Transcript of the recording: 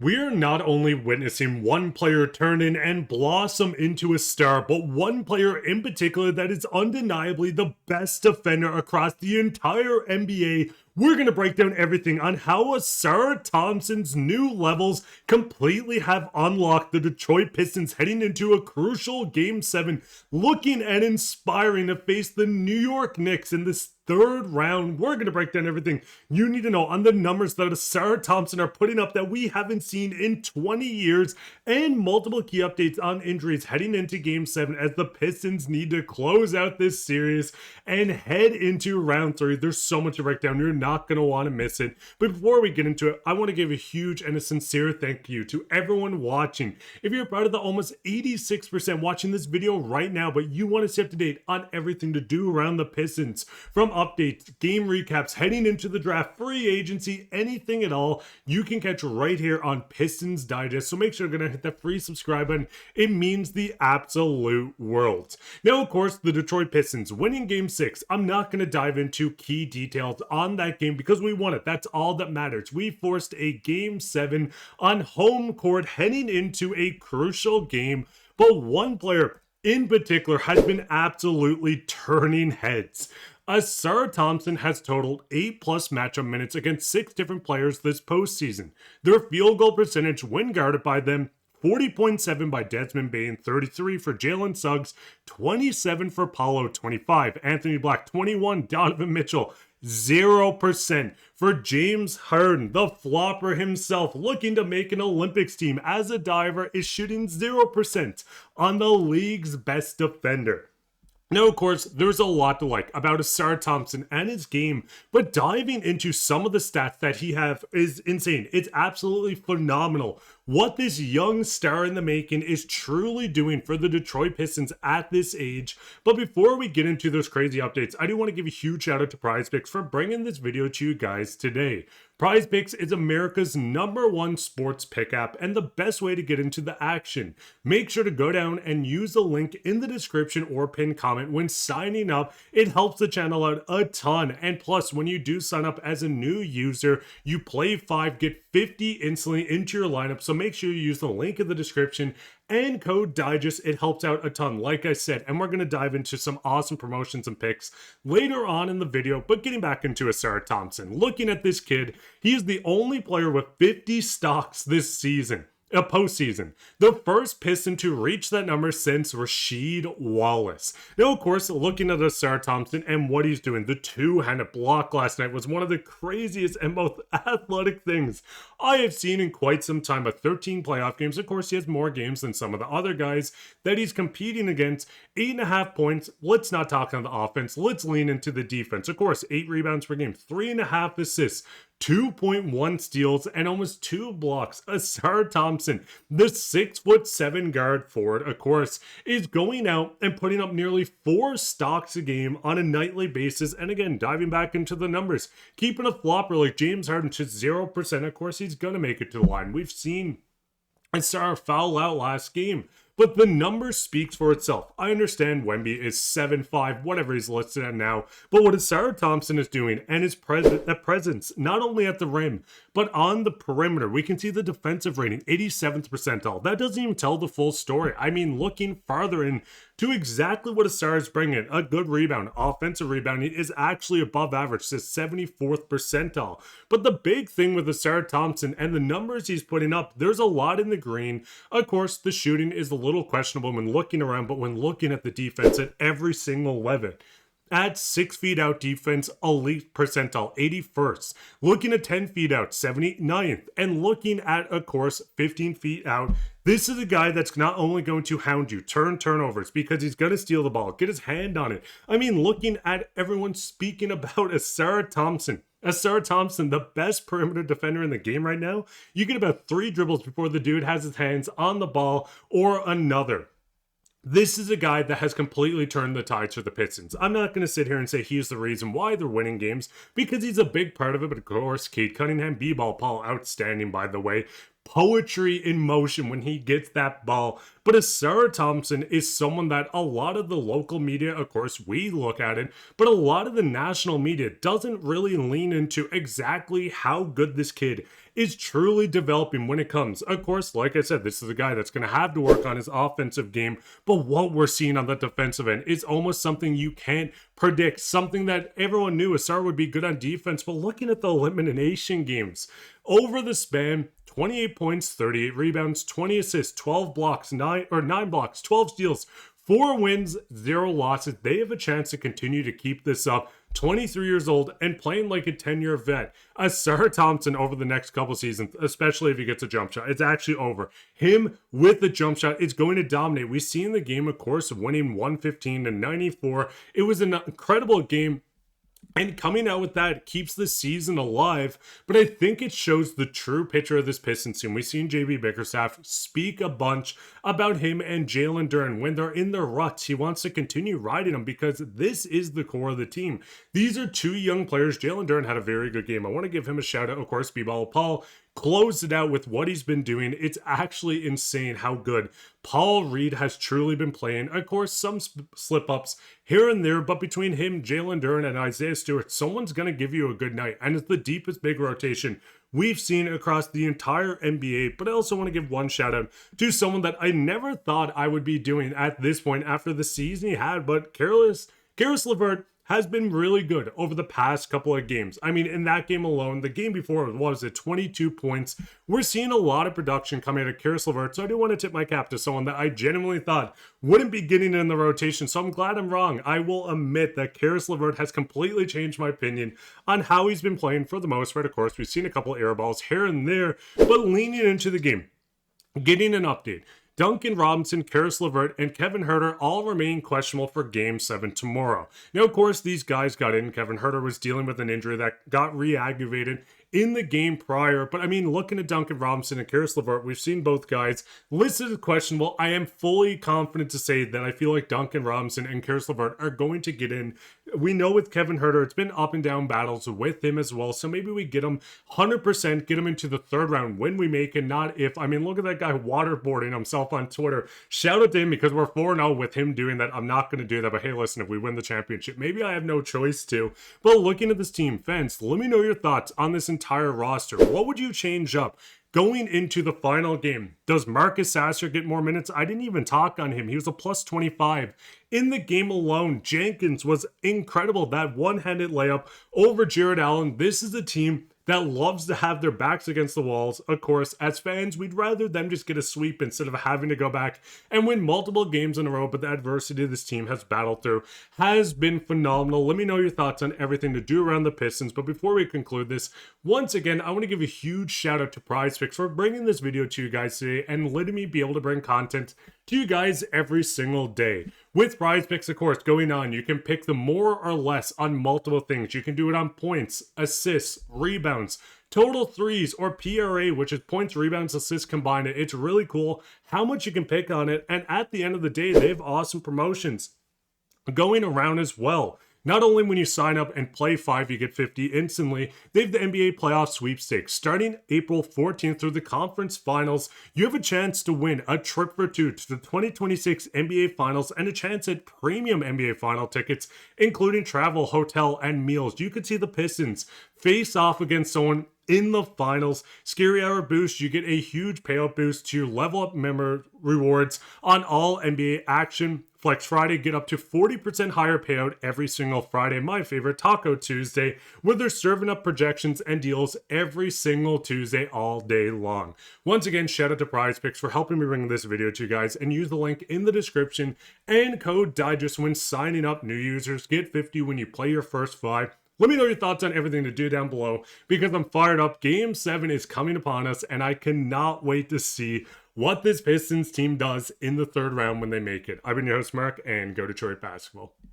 We are not only witnessing one player turn in and blossom into a star, but one player in particular that is undeniably the best defender across the entire NBA. We're going to break down everything on how Ausar Thompson's new levels completely have unlocked the Detroit Pistons heading into a crucial Game 7, looking and inspiring to face the New York Knicks in this third round. We're going to break down everything you need to know on the numbers that Ausar Thompson are putting up that we haven't seen in 20 years, and multiple key updates on injuries heading into Game 7 as the Pistons need to close out this series and head into round 3. There's so much to break down. You're not going to want to miss it. But before we get into it, I want to give a huge and a sincere thank you to everyone watching. If you're part of the almost 86% watching this video right now, but you want to stay up to date on everything to do around the Pistons, from updates, game recaps, heading into the draft, free agency, anything at all, you can catch right here on Pistons Digest. So make sure you're going to hit that free subscribe button. It means the absolute world. Now, of course, the Detroit Pistons winning Game 6. I'm not going to dive into key details on that game because we won it. That's all that matters. We forced a Game 7 on home court heading into a crucial game, but one player in particular has been absolutely turning heads. Ausar Thompson has totaled 8+ matchup minutes against 6 different players this postseason. Their field goal percentage when guarded by them, 40.7 by Desmond Bane, 33 for Jalen Suggs, 27 for Paulo, 25, Anthony Black, 21, Donovan Mitchell, 0% for James Harden, the flopper himself, looking to make an Olympics team as a diver, is shooting 0% on the league's best defender. Now, of course, there's a lot to like about Ausar Thompson and his game, but diving into some of the stats that he have is insane. It's absolutely phenomenal what this young star in the making is truly doing for the Detroit Pistons at this age. But before we get into those crazy updates, I do want to give a huge shout out to PrizePicks for bringing this video to you guys today. PrizePicks is America's #1 sports pick app and the best way to get into the action. Make sure to go down and use the link in the description or pinned comment when signing up. It helps the channel out a ton. And plus, when you do sign up as a new user, you play 5, get 50 instantly into your lineup. So make sure you use the link in the description and code Digest. It helps out a ton, like I said, and we're going to dive into some awesome promotions and picks later on in the video. But getting back into Ausar Thompson, looking at this kid, he is the only player with 50 stocks this season. A postseason. The first Piston to reach that number since Rasheed Wallace. Now, of course, looking at Ausar Thompson and what he's doing, the two-handed block last night was one of the craziest and most athletic things I have seen in quite some time. But 13 playoff games. Of course, he has more games than some of the other guys that he's competing against. 8.5 points. Let's not talk on the offense. Let's lean into the defense. Of course, 8 rebounds per game, 3.5 assists, 2.1 steals, and almost 2 blocks. Ausar Thompson, the 6'7" guard forward, of course, is going out and putting up nearly 4 stocks a game on a nightly basis. And again, diving back into the numbers, keeping a flopper like James Harden to 0%. Of course, he's going to make it to the line. We've seen Ausar foul out last game, but the number speaks for itself. I understand Wemby is 7'5", whatever he's listed at now, but what Ausar Thompson is doing and his presence, not only at the rim, but on the perimeter. We can see the defensive rating, 87th percentile. That doesn't even tell the full story. I mean, looking farther in to exactly what Ausar is bringing, a good rebound, offensive rebounding is actually above average, to 74th percentile. But the big thing with Ausar Thompson and the numbers he's putting up, there's a lot in the green. Of course, the shooting is a little questionable when looking around, but when looking at the defense at every single level, at 6 feet out defense, elite percentile, 81st. Looking at 10 feet out, 79th. And looking at, of course, 15 feet out, this is a guy that's not only going to hound you, turnovers, because he's going to steal the ball, get his hand on it. I mean, looking at everyone speaking about Ausar Thompson. Ausar Thompson, the best perimeter defender in the game right now. You get about 3 dribbles before the dude has his hands on the ball or another. This is a guy that has completely turned the tides for the Pistons. I'm not going to sit here and say he's the reason why they're winning games, because he's a big part of it. But of course, Cade Cunningham, B-ball Paul, outstanding, by the way. Poetry in motion when he gets that ball. But Ausar Thompson is someone that a lot of the local media, of course, we look at it, but a lot of the national media doesn't really lean into exactly how good this kid is truly developing when it comes. Of course, like I said, this is a guy that's going to have to work on his offensive game, but what we're seeing on the defensive end is almost something you can't predict, something that everyone knew Ausar would be good on defense. But looking at the elimination games over the span, 28 points, 38 rebounds, 20 assists, 12 blocks, 9 blocks, 12 steals, 4 wins, 0 losses. They have a chance to continue to keep this up. 23 years old and playing like a 10-year vet. Ausar Thompson over the next couple seasons, especially if he gets a jump shot, it's actually over. Him with the jump shot is going to dominate. We've seen the game, of course, winning 115-94. It was an incredible game. And coming out with that keeps the season alive, but I think it shows the true picture of this Pistons team. We've seen J.B. Bickerstaff speak a bunch about him and Jalen Duren. When they're in their ruts, he wants to continue riding them because this is the core of the team. These are 2 young players. Jalen Duren had a very good game. I want to give him a shout out. Of course, B-Ball Paul closed it out with what he's been doing. It's actually insane how good Paul Reed has truly been playing. Of course, some slip-ups here and there, but between him, Jalen Duren, and Isaiah Stewart, someone's going to give you a good night. And it's the deepest big rotation we've seen across the entire NBA. But I also want to give one shout out to someone that I never thought I would be doing at this point after the season he had, but Caris LeVert has been really good over the past couple of games. I mean, in that game alone, the game before, what was it, 22 points. We're seeing a lot of production coming out of Caris LeVert, so I do want to tip my cap to someone that I genuinely thought wouldn't be getting in the rotation, so I'm glad I'm wrong. I will admit that Caris LeVert has completely changed my opinion on how he's been playing for the most part. Of course, we've seen a couple air balls here and there, but leaning into the game, getting an update. Duncan Robinson, Caris LeVert, and Kevin Huerter all remain questionable for Game 7 tomorrow. Now, of course, these guys got in. Kevin Huerter was dealing with an injury that got re-aggravated in the game prior. But I mean, looking at Duncan Robinson and Caris LeVert, we've seen both guys listed as questionable. I am fully confident to say that I feel like Duncan Robinson and Caris LeVert are going to get in. We know with Kevin Huerter, it's been up and down battles with him as well. So maybe we get him 100%, get him into the 3rd round when we make it, not if. I mean, look at that guy waterboarding himself on Twitter. Shout out to him because we're 4-0 with him doing that. I'm not going to do that. But hey, listen, if we win the championship, maybe I have no choice to. But looking at this team, fans, let me know your thoughts on this entire roster. What would you change up going into the final game? Does Marcus Sasser get more minutes? I didn't even talk on him. He was a plus 25 in the game alone. Jenkins was incredible. That one-handed layup over Jared Allen. This is a team that loves to have their backs against the walls. Of course, as fans, we'd rather them just get a sweep instead of having to go back and win multiple games in a row. But the adversity this team has battled through has been phenomenal. Let me know your thoughts on everything to do around the Pistons. But before we conclude this, once again, I want to give a huge shout out to PrizePicks for bringing this video to you guys today and letting me be able to bring content to you guys every single day. With PrizePicks, of course, going on, you can pick the more or less on multiple things. You can do it on points, assists, rebounds, total threes, or PRA, which is points, rebounds, assists combined. It's really cool how much you can pick on it. And at the end of the day, they have awesome promotions going around as well. Not only when you sign up and play 5, you get 50 instantly, they have the NBA playoff sweepstakes. Starting April 14th through the conference finals, you have a chance to win a trip for 2 to the 2026 NBA Finals and a chance at premium NBA Final tickets, including travel, hotel, and meals. You could see the Pistons face off against someone in the finals. Scary Hour boost, you get a huge payout boost to your level up member rewards on all NBA action. Flex Friday, get up to 40% higher payout every single Friday. My favorite, Taco Tuesday, where they're serving up projections and deals every single Tuesday all day long. Once again, shout out to PrizePicks for helping me bring this video to you guys, and use the link in the description and code DIGEST when signing up. New users get 50 when you play your first 5. Let me know your thoughts on everything to do down below because I'm fired up. Game 7 is coming upon us, and I cannot wait to see what this Pistons team does in the 3rd round when they make it. I've been your host, Mark, and go Detroit Basketball.